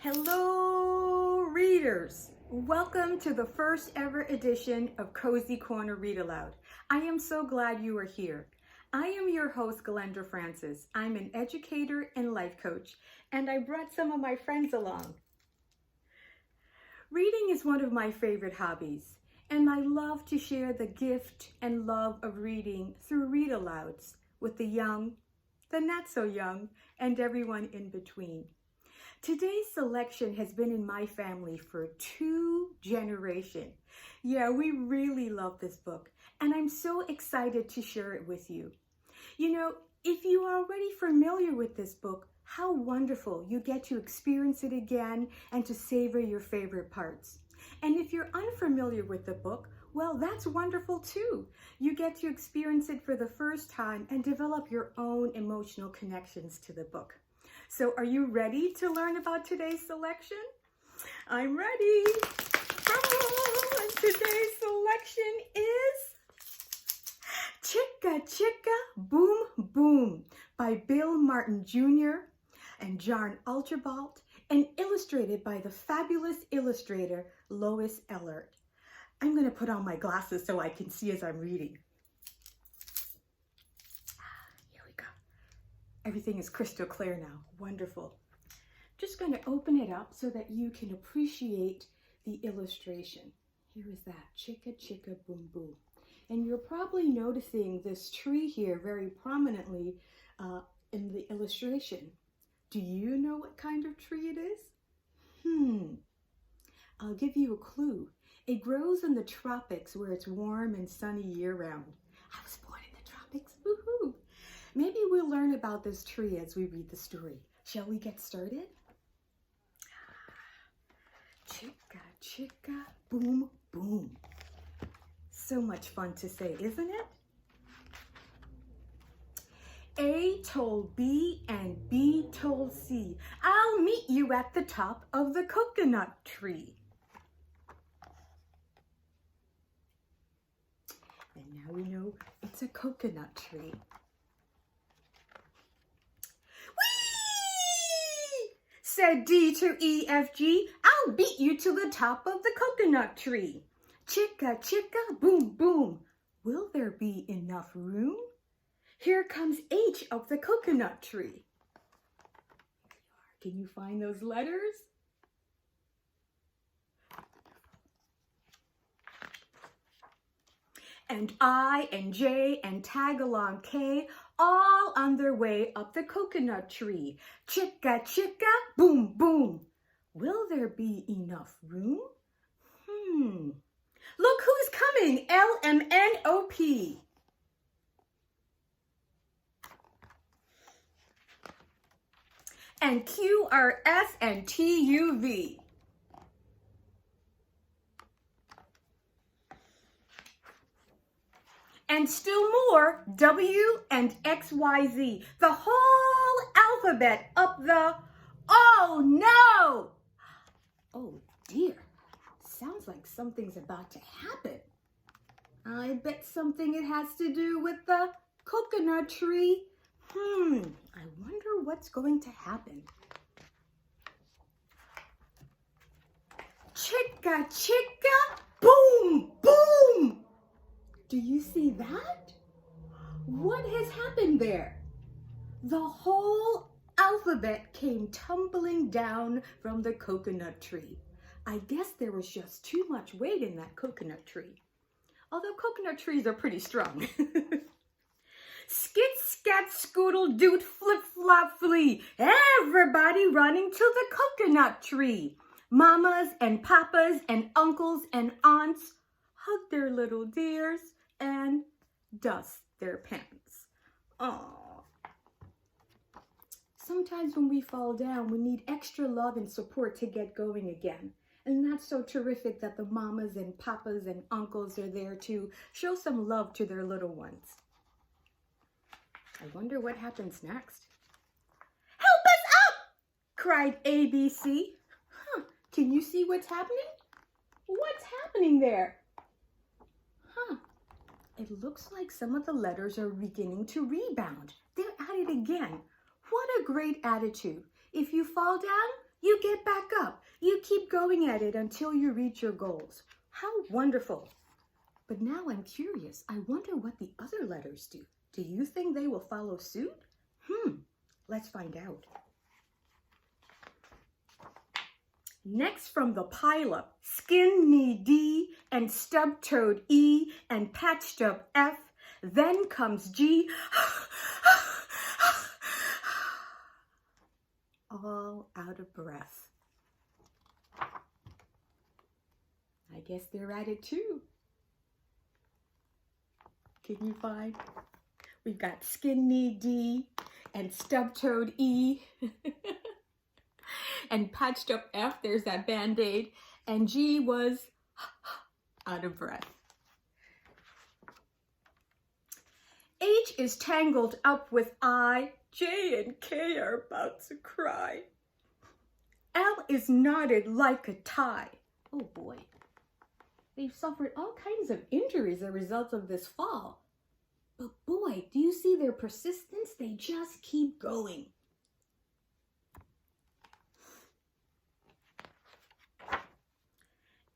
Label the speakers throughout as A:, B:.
A: Hello, readers. Welcome to the first ever edition of Cozy Corner Read Aloud. I am so glad you are here. I am your host, Glenda Francis. I'm an educator and life coach, and I brought some of my friends along. Reading is one of my favorite hobbies, and I love to share the gift and love of reading through read alouds with the young, the not so young, and everyone in between. Today's selection has been in my family for 2 generations. Yeah, we really love this book, and I'm so excited to share it with you. You know, if you are already familiar with this book, how wonderful you get to experience it again and to savor your favorite parts. And if you're unfamiliar with the book, well, that's wonderful too. You get to experience it for the first time and develop your own emotional connections to the book. So are you ready to learn about today's selection? I'm ready. And today's selection is Chicka, Chicka, Boom, Boom by Bill Martin Jr. and John Archibald and illustrated by the fabulous illustrator Lois Ehlert. I'm going to put on my glasses so I can see as I'm reading. Everything is crystal clear now. Wonderful. Just going to open it up so that you can appreciate the illustration. Here is that, Chicka, Chicka, Boom, Boom. And you're probably noticing this tree here very prominently in the illustration. Do you know what kind of tree it is? I'll give you a clue. It grows in the tropics where it's warm and sunny year-round. I was born in the tropics. Woohoo! Maybe we'll learn about this tree as we read the story. Shall we get started? Chicka, chicka, boom, boom. So much fun to say, isn't it? A told B and B told C, I'll meet you at the top of the coconut tree. And now we know it's a coconut tree. Said D to E, F, G, I'll beat you to the top of the coconut tree. Chicka, chicka, boom, boom. Will there be enough room? Here comes H of the coconut tree. Can you find those letters? And I and J and tag along K, all on their way up the coconut tree. Chicka, chicka, boom, boom. Will there be enough room? Look who's coming, L-M-N-O-P. And Q-R-S and T-U-V. And still more, W and XYZ. The whole alphabet up the, oh no! Oh dear, sounds like something's about to happen. I bet something it has to do with the coconut tree. I wonder what's going to happen. Chicka, chicka, boom, boom! Do you see that? What has happened there? The whole alphabet came tumbling down from the coconut tree. I guess there was just too much weight in that coconut tree. Although coconut trees are pretty strong. Skit, scat, scoodle, doot, flip, flop, flee. Everybody running to the coconut tree. Mamas and papas and uncles and aunts hug their little dears and dust their pants. Aww. Sometimes when we fall down, we need extra love and support to get going again. And that's so terrific that the mamas and papas and uncles are there to show some love to their little ones. I wonder what happens next. Help us up! Cried ABC. Can you see what's happening? What's happening there? It looks like some of the letters are beginning to rebound. They're at it again. What a great attitude. If you fall down, You get back up. You keep going at it until you reach your goals. How wonderful. But now I'm curious. I wonder what the other letters do. Do you think they will follow suit? Let's find out. Next from the pileup, skin-knee D and stub-toed E and patched up F. Then comes G. All out of breath. I guess they're at it too. Can you find? We've got skin-knee D and stub-toed E and patched up F. There's that Band-Aid. And G was out of breath. H is tangled up with I. J and K are about to cry. L is knotted like a tie. Oh boy. They've suffered all kinds of injuries as a result of this fall. But boy, do you see their persistence? They just keep going.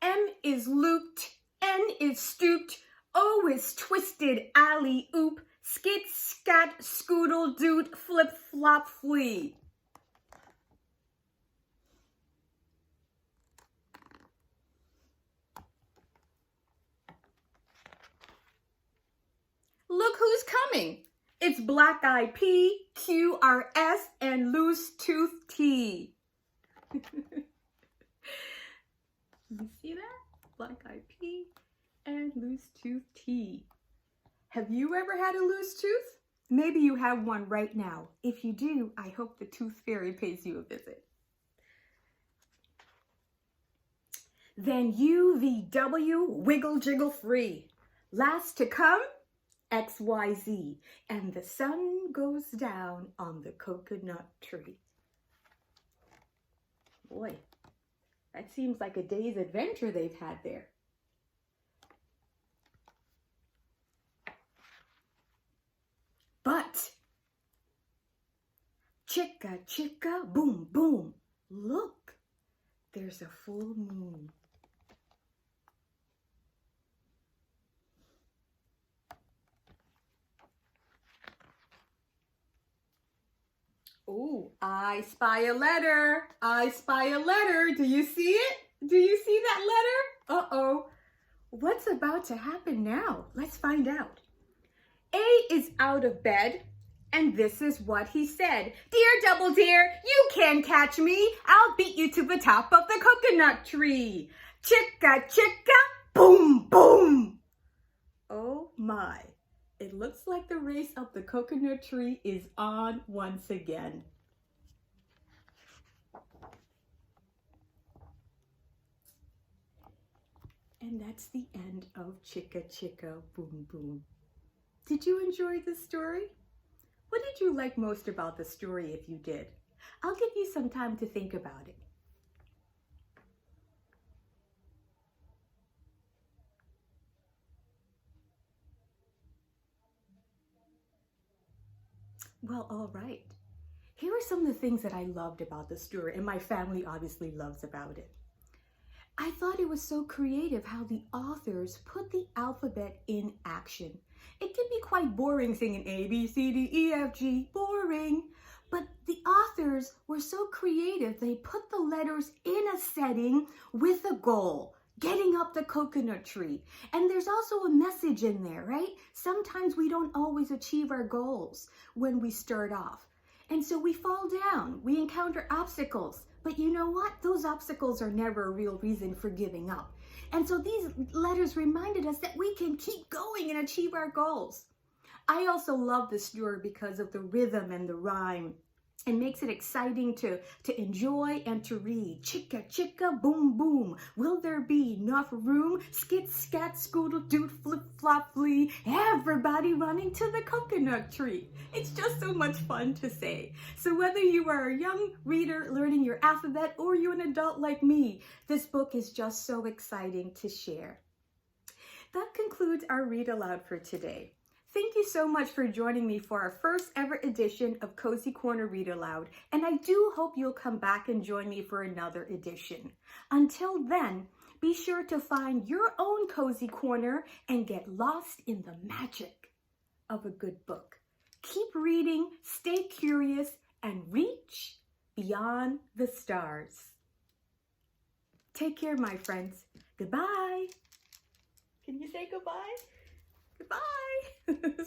A: M is looped, N is stooped, O is twisted, alley-oop, skit, scat, scoodle, doot, flip, flop, flee. Look who's coming. It's Black-Eyed P, QRS, and Loose Tooth T. You see that? Black-Eyed P and Loose Tooth T. Have you ever had a loose tooth? Maybe you have one right now. If you do, I hope the Tooth Fairy pays you a visit. Then UVW, wiggle jiggle free. Last to come, XYZ. And the sun goes down on the coconut tree. Boy, that seems like a day's adventure they've had there. But, chicka, chicka, boom, boom. Look, there's a full moon. Oh, I spy a letter. I spy a letter. Do you see it? Do you see that letter? Uh-oh. What's about to happen now? Let's find out. A is out of bed, and this is what he said. Dear Double Dear, you can't catch me. I'll beat you to the top of the coconut tree. Chicka, chicka, boom, boom. Oh my. It looks like the race up the coconut tree is on once again. And that's the end of Chicka Chicka Boom Boom. Did you enjoy the story? What did you like most about the story if you did? I'll give you some time to think about it. Well, all right. Here are some of the things that I loved about the story, and my family obviously loves about it. I thought it was so creative how the authors put the alphabet in action. It can be quite boring singing A, B, C, D, E, F, G, boring. But the authors were so creative, they put the letters in a setting with a goal. Getting up the coconut tree. And there's also a message in there, right? Sometimes we don't always achieve our goals when we start off. And so we fall down, we encounter obstacles. But you know what? Those obstacles are never a real reason for giving up. And so these letters reminded us that we can keep going and achieve our goals. I also love this story because of the rhythm and the rhyme. It makes it exciting to enjoy and to read. Chicka, chicka, boom, boom. Will there be enough room? Skit, scat, scoodle, doot, flip, flop, flee. Everybody running to the coconut tree. It's just so much fun to say. So whether you are a young reader learning your alphabet or you're an adult like me, this book is just so exciting to share. That concludes our Read Aloud for today. Thank you so much for joining me for our first ever edition of Cozy Corner Read Aloud, and I do hope you'll come back and join me for another edition. Until then, be sure to find your own cozy corner and get lost in the magic of a good book. Keep reading, stay curious, and reach beyond the stars. Take care, my friends. Goodbye. Can you say goodbye? Goodbye.